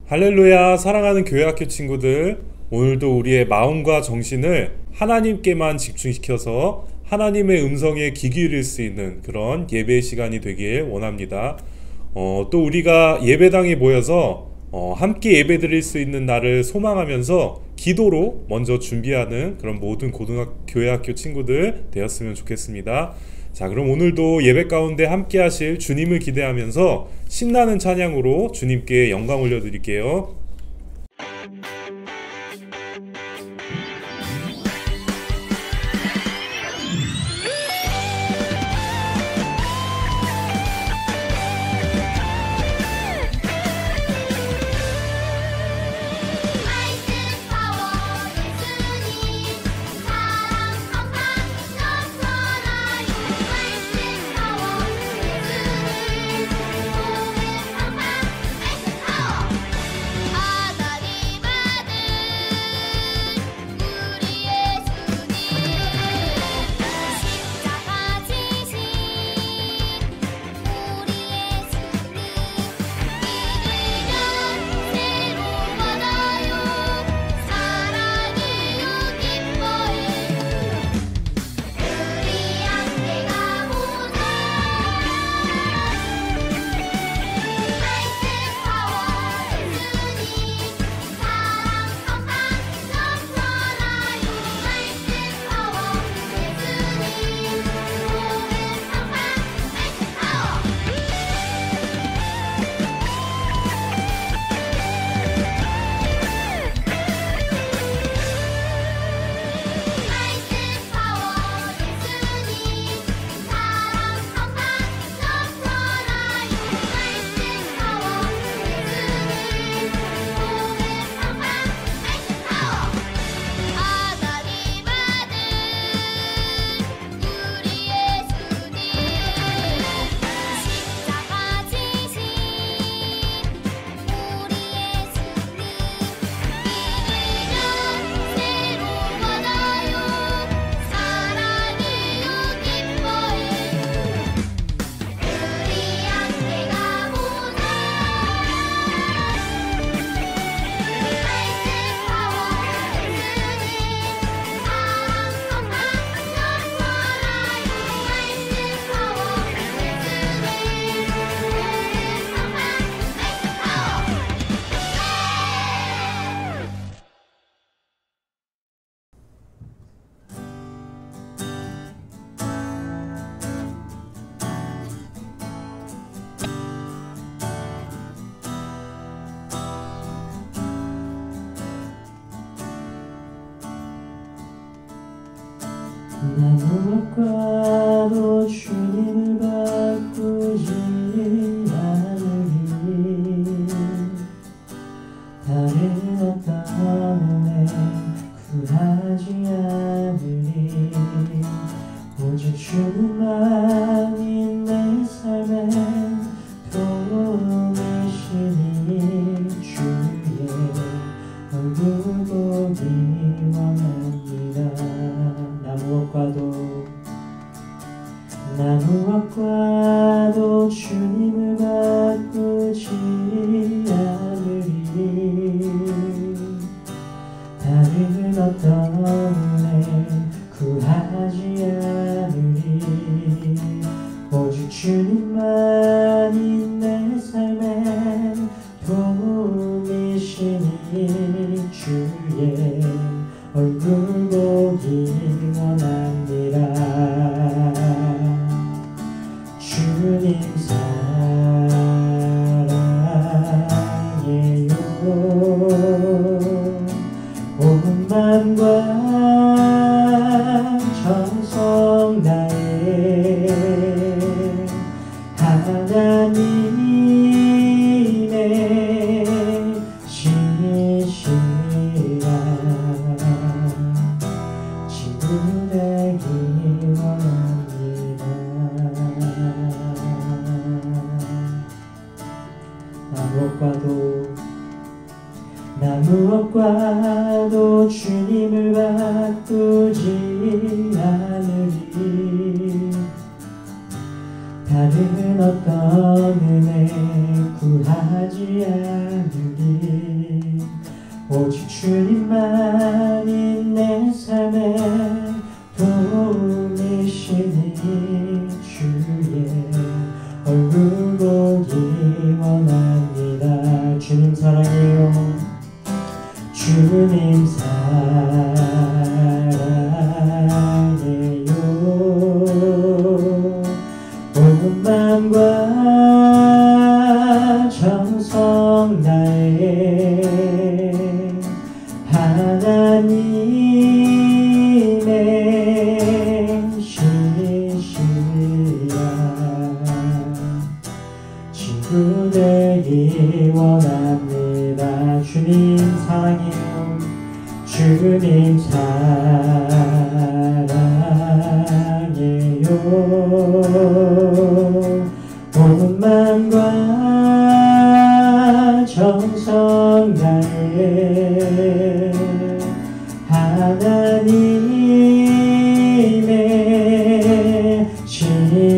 할렐루야, 사랑하는 교회학교 친구들, 오늘도 우리의 마음과 정신을 하나님께만 집중시켜서 하나님의 음성에 귀 기울일 수 있는 그런 예배 시간이 되길 원합니다. 또 우리가 예배당에 모여서 함께 예배 드릴 수 있는 날을 소망하면서 기도로 먼저 준비하는 그런 모든 교회학교 친구들 되었으면 좋겠습니다. 자, 그럼 오늘도 예배 가운데 함께 하실 주님을 기대하면서 신나는 찬양으로 주님께 영광 올려드릴게요. 난 무엇과도 주님을 바꾸지 않으리. 다른 어떤 은혜 구하지 않으리. 오직 주님만이 내 삶의 도움이시니 주의 얼굴 보기 원합니다. 나 무엇과도 주님을 바꾸지 않으리. 다른 어떤 은혜 구하지 않으리. 오직 주님만이 내 삶의 도움이시니 주의 얼굴 보기 원합니다. 주님 사랑해요. 온 마음과 정성 다해 하나님의 신실한 되기 원합니다. 나 무엇과도 주님을 바꾸지 않으리. 다른 어떤 은혜 구하지 않으리. 친구 되기 원합니다. 주님 사랑해요. 주님 사랑해요. 온 마음과 정성 다해 하나님의 신실한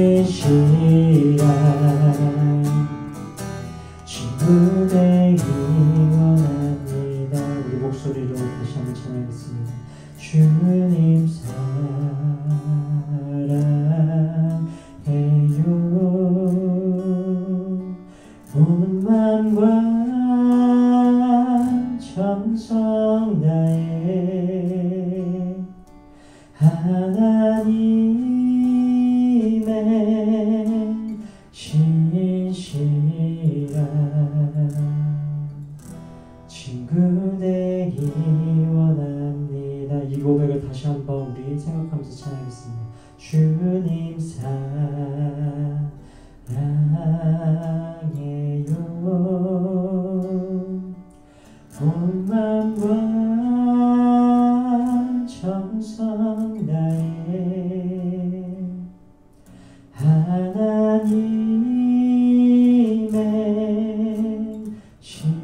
친구 되기 원합니다. 우리 목소리로 다시 한번 찬양하겠습니다. 주님 사랑해요. 온 마음과 정성 다해 하나님의 신실한 친구 되기 원합니다. 이 고백을 다시 한번 우리 생각하면서 찬양하겠습니다. 주님 사랑해요. 온 마음과 정성 다해 하나님의 신실한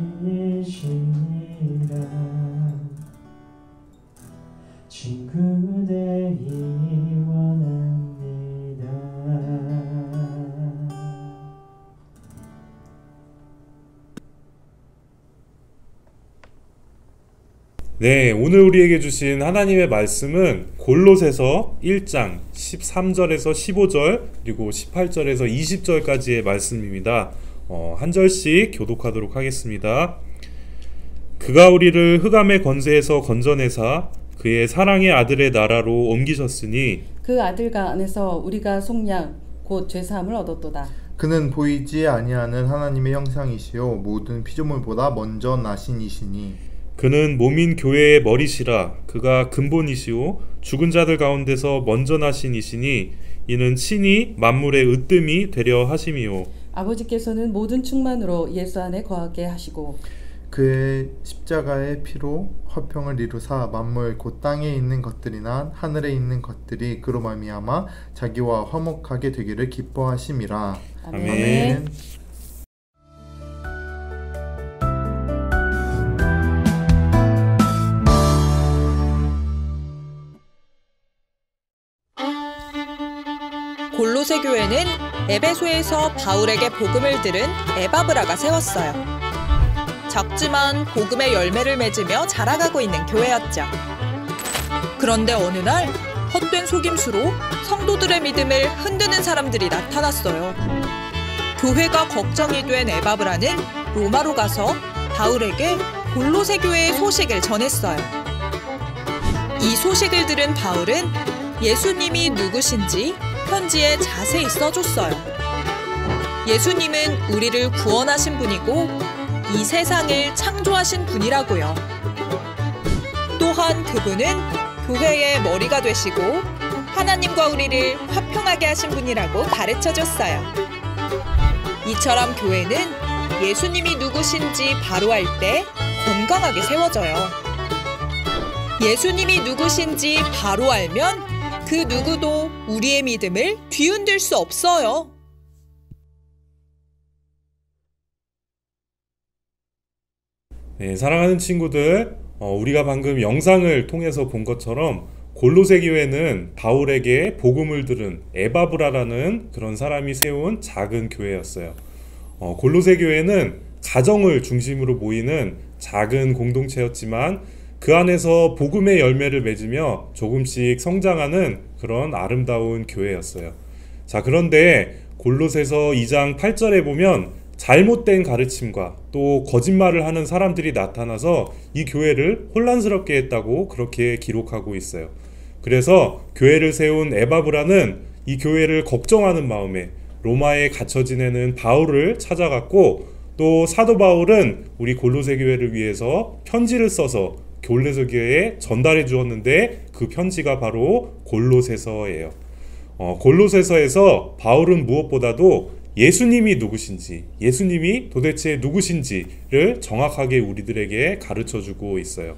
친구 되기 원합니다. 네, 오늘 우리에게 주신 하나님의 말씀은 골로새서 1장 13절에서 15절 그리고 18절에서 20절까지의 말씀입니다. 한 절씩 교독하도록 하겠습니다. 그가 우리를 흑암의 권세에서 건져내사 그의 사랑의 아들의 나라로 옮기셨으니 그 아들과 안에서 우리가 속량 곧 죄사함을 얻었도다. 그는 보이지 아니하는 하나님의 형상이시요 모든 피조물보다 먼저 나신 이시니 그는 몸인 교회의 머리시라. 그가 근본이시오 죽은 자들 가운데서 먼저 나신 이시니 이는 친히 만물의 으뜸이 되려 하심이요 아버지께서는 모든 충만으로 예수 안에 거하게 하시고 그의 십자가의 피로 화평을 이루사 만물 곧 땅에 있는 것들이나 하늘에 있는 것들이 그로 말미암아 자기와 화목하게 되기를 기뻐하심이라. 아멘. 아멘. 골로새 교회는 에베소에서 바울에게 복음을 들은 에바브라가 세웠어요. 작지만 복음의 열매를 맺으며 자라가고 있는 교회였죠. 그런데 어느 날 헛된 속임수로 성도들의 믿음을 흔드는 사람들이 나타났어요. 교회가 걱정이 된 에바브라는 로마로 가서 바울에게 골로새 교회의 소식을 전했어요. 이 소식을 들은 바울은 예수님이 누구신지 편지에 자세히 써줬어요. 예수님은 우리를 구원하신 분이고 이 세상을 창조하신 분이라고요. 또한 그분은 교회의 머리가 되시고 하나님과 우리를 화평하게 하신 분이라고 가르쳐줬어요. 이처럼 교회는 예수님이 누구신지 바로 알 때 건강하게 세워져요. 예수님이 누구신지 바로 알면 그 누구도 우리의 믿음을 뒤흔들 수 없어요. 네, 사랑하는 친구들, 우리가 방금 영상을 통해서 본 것처럼 골로새 교회는 바울에게 복음을 들은 에바브라라는 그런 사람이 세운 작은 교회였어요. 골로새 교회는 가정을 중심으로 모이는 작은 공동체였지만 그 안에서 복음의 열매를 맺으며 조금씩 성장하는 그런 아름다운 교회였어요. 자, 그런데 골로새서 2장 8절에 보면 잘못된 가르침과 또 거짓말을 하는 사람들이 나타나서 이 교회를 혼란스럽게 했다고 그렇게 기록하고 있어요. 그래서 교회를 세운 에바브라는 이 교회를 걱정하는 마음에 로마에 갇혀 지내는 바울을 찾아갔고 또 사도 바울은 우리 골로새 교회를 위해서 편지를 써서 골로새 교회에 전달해 주었는데 그 편지가 바로 골로새서예요. 골로새서에서 바울은 무엇보다도 예수님이 누구신지, 예수님이 도대체 누구신지를 정확하게 우리들에게 가르쳐주고 있어요.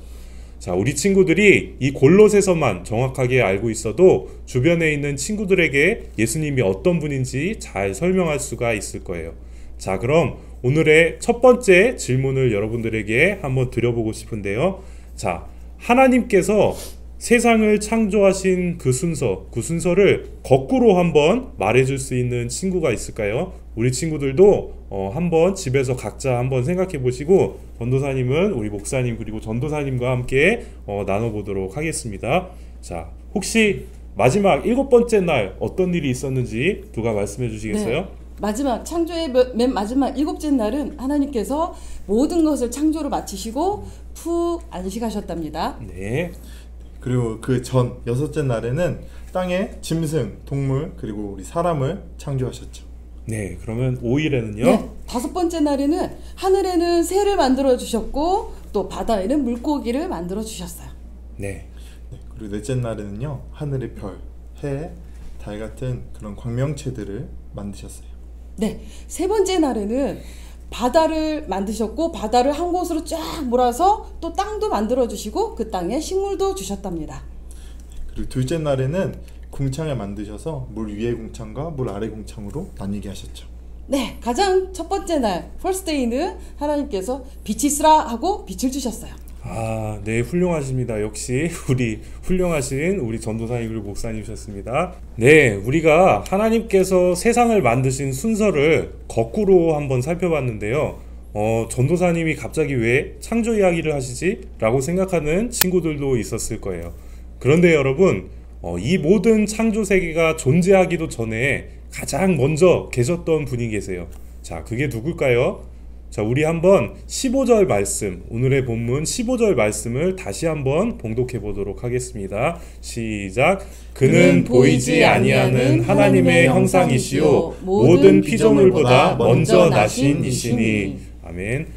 자, 우리 친구들이 이 골로새서만 정확하게 알고 있어도 주변에 있는 친구들에게 예수님이 어떤 분인지 잘 설명할 수가 있을 거예요. 자, 그럼 오늘의 첫 번째 질문을 여러분들에게 한번 드려보고 싶은데요. 자, 하나님께서 세상을 창조하신 그 순서를 거꾸로 한번 말해줄 수 있는 친구가 있을까요? 우리 친구들도 한번 집에서 각자 한번 생각해 보시고 전도사님은 우리 목사님 그리고 전도사님과 함께 나눠보도록 하겠습니다. 자, 혹시 마지막 7번째 날 어떤 일이 있었는지 누가 말씀해 주시겠어요? 네. 마지막 창조의 맨 마지막 7째 날은 하나님께서 모든 것을 창조로 마치시고 푹 안식하셨답니다. 네. 그리고 그 전 6째 날에는 땅에 짐승, 동물 그리고 우리 사람을 창조하셨죠. 네, 그러면 5일에는요? 네, 5번째 날에는 하늘에는 새를 만들어 주셨고 또 바다에는 물고기를 만들어 주셨어요. 네. 그리고 넷째 날에는요, 하늘의 별, 해, 달 같은 그런 광명체들을 만드셨어요. 네, 3번째 날에는 바다를 만드셨고 바다를 한 곳으로 쫙 몰아서 또 땅도 만들어 주시고 그 땅에 식물도 주셨답니다. 그리고 둘째 날에는 궁창을 만드셔서 물 위의 궁창과 물 아래 궁창으로 나뉘게 하셨죠. 네, 가장 첫 번째 날 퍼스트 데이는 하나님께서 빛이 있으라 하고 빛을 주셨어요. 아, 네, 훌륭하십니다. 역시 우리 훌륭하신 우리 전도사님 그리고 목사님이셨습니다. 네, 우리가 하나님께서 세상을 만드신 순서를 거꾸로 한번 살펴봤는데요. 전도사님이 갑자기 왜 창조 이야기를 하시지? 라고 생각하는 친구들도 있었을 거예요. 그런데 여러분, 이 모든 창조 세계가 존재하기도 전에 가장 먼저 계셨던 분이 계세요. 자, 그게 누굴까요? 자, 우리 한번 15절 말씀, 오늘의 본문 15절 말씀을 다시 한번 봉독해 보도록 하겠습니다. 시작. 그는 보이지 아니하는 하나님의 형상이시요 모든 피조물보다 먼저 나신 이시니. 아멘.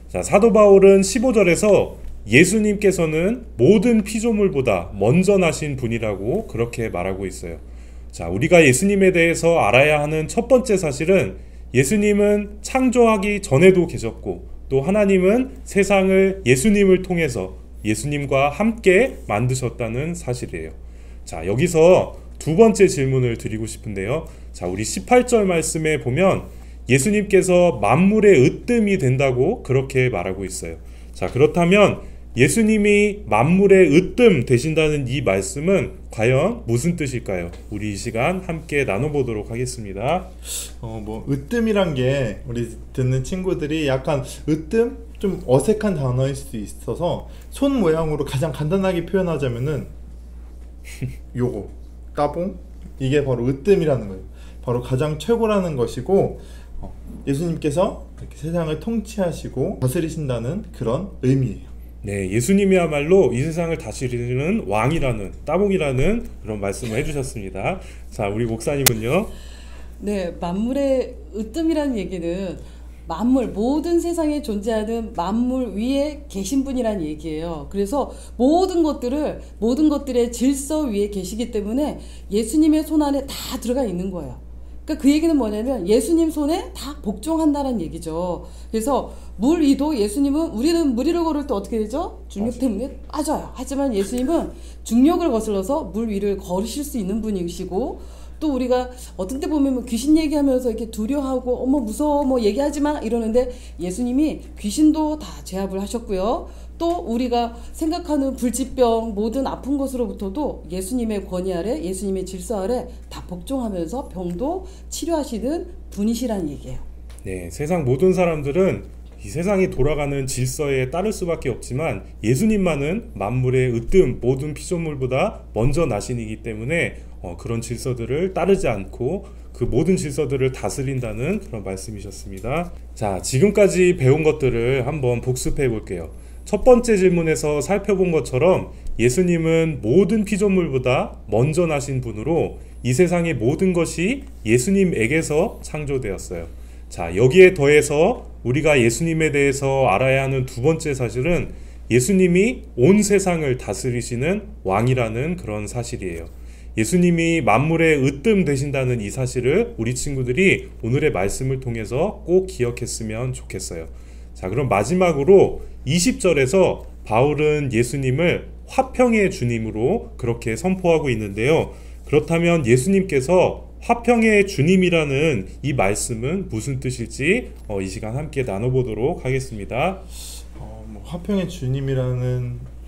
자, 사도 바울은 15절에서 예수님께서는 모든 피조물보다 먼저 나신 분이라고 그렇게 말하고 있어요. 자, 우리가 예수님에 대해서 알아야 하는 첫 번째 사실은 예수님은 창조하기 전에도 계셨고 또 하나님은 세상을 예수님을 통해서 예수님과 함께 만드셨다는 사실이에요. 자, 여기서 두 번째 질문을 드리고 싶은데요. 자, 우리 18절 말씀에 보면 예수님께서 만물의 으뜸이 된다고 그렇게 말하고 있어요. 자, 그렇다면 예수님이 만물의 으뜸 되신다는 이 말씀은 과연 무슨 뜻일까요? 우리 이 시간 함께 나눠보도록 하겠습니다. 으뜸이란 게 우리 듣는 친구들이 약간 으뜸? 좀 어색한 단어일 수도 있어서 손 모양으로 가장 간단하게 표현하자면은 요거, 따봉? 이게 바로 으뜸이라는 거예요. 바로 가장 최고라는 것이고 예수님께서 이렇게 세상을 통치하시고 다스리신다는 그런 의미예요. 네, 예수님이야말로 이 세상을 다스리는 왕이라는 따봉이라는 그런 말씀을 해주셨습니다. 자, 우리 목사님은요? 네, 만물의 으뜸이라는 얘기는 만물, 모든 세상에 존재하는 만물 위에 계신 분이라는 얘기예요. 그래서 모든 것들의 질서 위에 계시기 때문에 예수님의 손 안에 다 들어가 있는 거예요. 그러니까 그 얘기는 뭐냐면 예수님 손에 다 복종한다는 얘기죠. 그래서 물 위도 우리는 물 위를 걸을 때 어떻게 되죠? 중력 때문에 빠져요. 하지만 예수님은 중력을 거슬러서 물 위를 걸으실 수 있는 분이시고 또 우리가 어떤 때 보면 귀신 얘기하면서 이렇게 두려워하고 어머 무서워 뭐 얘기하지 마 이러는데 예수님이 귀신도 다 제압을 하셨고요. 또 우리가 생각하는 불치병 모든 아픈 것으로부터도 예수님의 권위 아래 예수님의 질서 아래 다 복종하면서 병도 치료하시는 분이시라는 얘기예요. 네, 세상 모든 사람들은 이 세상이 돌아가는 질서에 따를 수밖에 없지만 예수님만은 만물의 으뜸 모든 피조물보다 먼저 나신 이기 때문에 그런 질서들을 따르지 않고 그 모든 질서들을 다스린다는 그런 말씀이셨습니다. 자, 지금까지 배운 것들을 한번 복습해 볼게요. 첫 번째 질문에서 살펴본 것처럼 예수님은 모든 피조물보다 먼저 나신 분으로 이 세상의 모든 것이 예수님에게서 창조되었어요. 자, 여기에 더해서 우리가 예수님에 대해서 알아야 하는 두 번째 사실은 예수님이 온 세상을 다스리시는 왕이라는 그런 사실이에요. 예수님이 만물의 으뜸 되신다는 이 사실을 우리 친구들이 오늘의 말씀을 통해서 꼭 기억했으면 좋겠어요. 자, 그럼 마지막으로 20절에서 바울은 예수님을 화평의 주님으로 그렇게 선포하고 있는데요. 그렇다면 예수님께서 화평의 주님이라는 이 말씀은 무슨 뜻일지 이 시간 함께 나눠보도록 하겠습니다. 화평의 주님이라는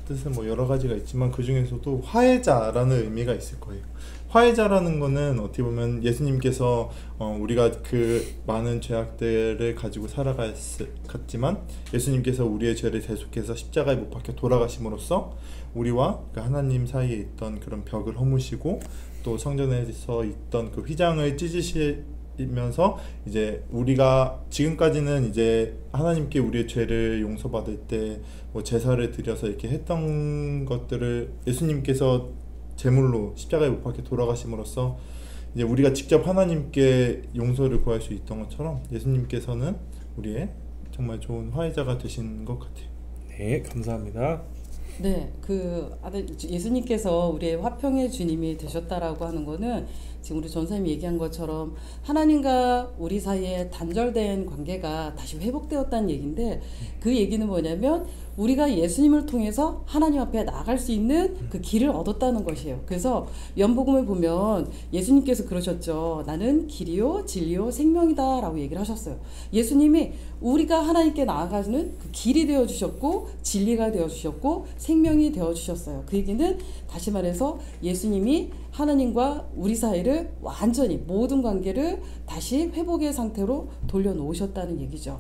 뜻은 여러 가지가 있지만 그 중에서도 화해자라는 의미가 있을 거예요. 화해자라는 거는 어떻게 보면 예수님께서 우리가 그 많은 죄악들을 가지고 살아갔지만 예수님께서 우리의 죄를 대속해서 십자가에 못 박혀 돌아가심으로써 우리와 그 하나님 사이에 있던 그런 벽을 허무시고 또 성전에서 있던 그 휘장을 찢으시면서 이제 우리가 지금까지는 이제 하나님께 우리의 죄를 용서받을 때 제사를 드려서 이렇게 했던 것들을 예수님께서 제물로 십자가에 못 박혀 돌아가심으로써 이제 우리가 직접 하나님께 용서를 구할 수 있던 것처럼 예수님께서는 우리의 정말 좋은 화해자가 되신 것 같아요. 네, 감사합니다. 네, 예수님께서 우리의 화평의 주님이 되셨다라고 하는 거는 지금 우리 전사님이 얘기한 것처럼 하나님과 우리 사이에 단절된 관계가 다시 회복되었다는 얘기인데, 그 얘기는 뭐냐면 우리가 예수님을 통해서 하나님 앞에 나아갈 수 있는 그 길을 얻었다는 것이에요. 그래서 연복음을 보면 예수님께서 그러셨죠. 나는 길이요 진리요 생명이다 라고 얘기를 하셨어요. 예수님이 우리가 하나님께 나아가는 그 길이 되어주셨고 진리가 되어주셨고 생명이 되어주셨어요. 그 얘기는 다시 말해서 예수님이 하나님과 우리 사이를 완전히 모든 관계를 다시 회복의 상태로 돌려놓으셨다는 얘기죠.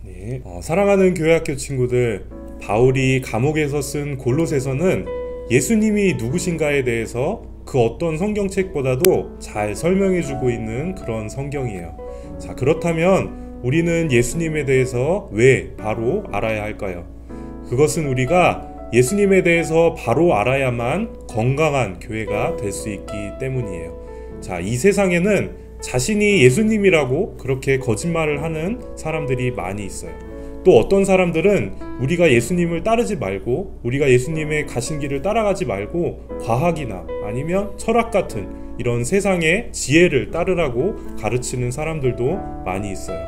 네, 사랑하는 교회학교 친구들, 바울이 감옥에서 쓴 골로새서는 예수님이 누구신가에 대해서 그 어떤 성경책보다도 잘 설명해주고 있는 그런 성경이에요. 자, 그렇다면 우리는 예수님에 대해서 왜 바로 알아야 할까요? 그것은 우리가 예수님에 대해서 바로 알아야만 건강한 교회가 될 수 있기 때문이에요. 자, 이 세상에는 자신이 예수님이라고 그렇게 거짓말을 하는 사람들이 많이 있어요. 또 어떤 사람들은 우리가 예수님을 따르지 말고, 우리가 예수님의 가신 길을 따라가지 말고 과학이나 아니면 철학 같은 이런 세상의 지혜를 따르라고 가르치는 사람들도 많이 있어요.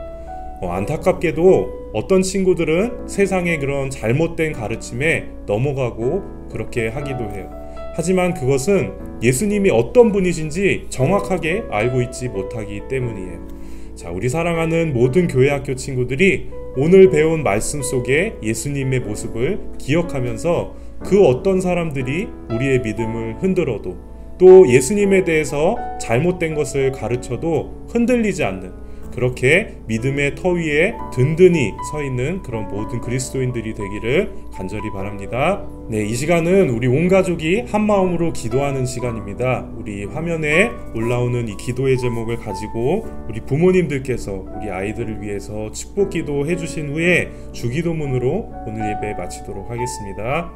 안타깝게도 어떤 친구들은 세상의 그런 잘못된 가르침에 넘어가고 그렇게 하기도 해요. 하지만 그것은 예수님이 어떤 분이신지 정확하게 알고 있지 못하기 때문이에요. 자, 우리 사랑하는 모든 교회학교 친구들이 오늘 배운 말씀 속에 예수님의 모습을 기억하면서 그 어떤 사람들이 우리의 믿음을 흔들어도, 또 예수님에 대해서 잘못된 것을 가르쳐도 흔들리지 않는, 그렇게 믿음의 터 위에 든든히 서 있는 그런 모든 그리스도인들이 되기를 간절히 바랍니다. 네, 이 시간은 우리 온 가족이 한 마음으로 기도하는 시간입니다. 우리 화면에 올라오는 이 기도의 제목을 가지고 우리 부모님들께서 우리 아이들을 위해서 축복 기도 해주신 후에 주기도문으로 오늘 예배 마치도록 하겠습니다.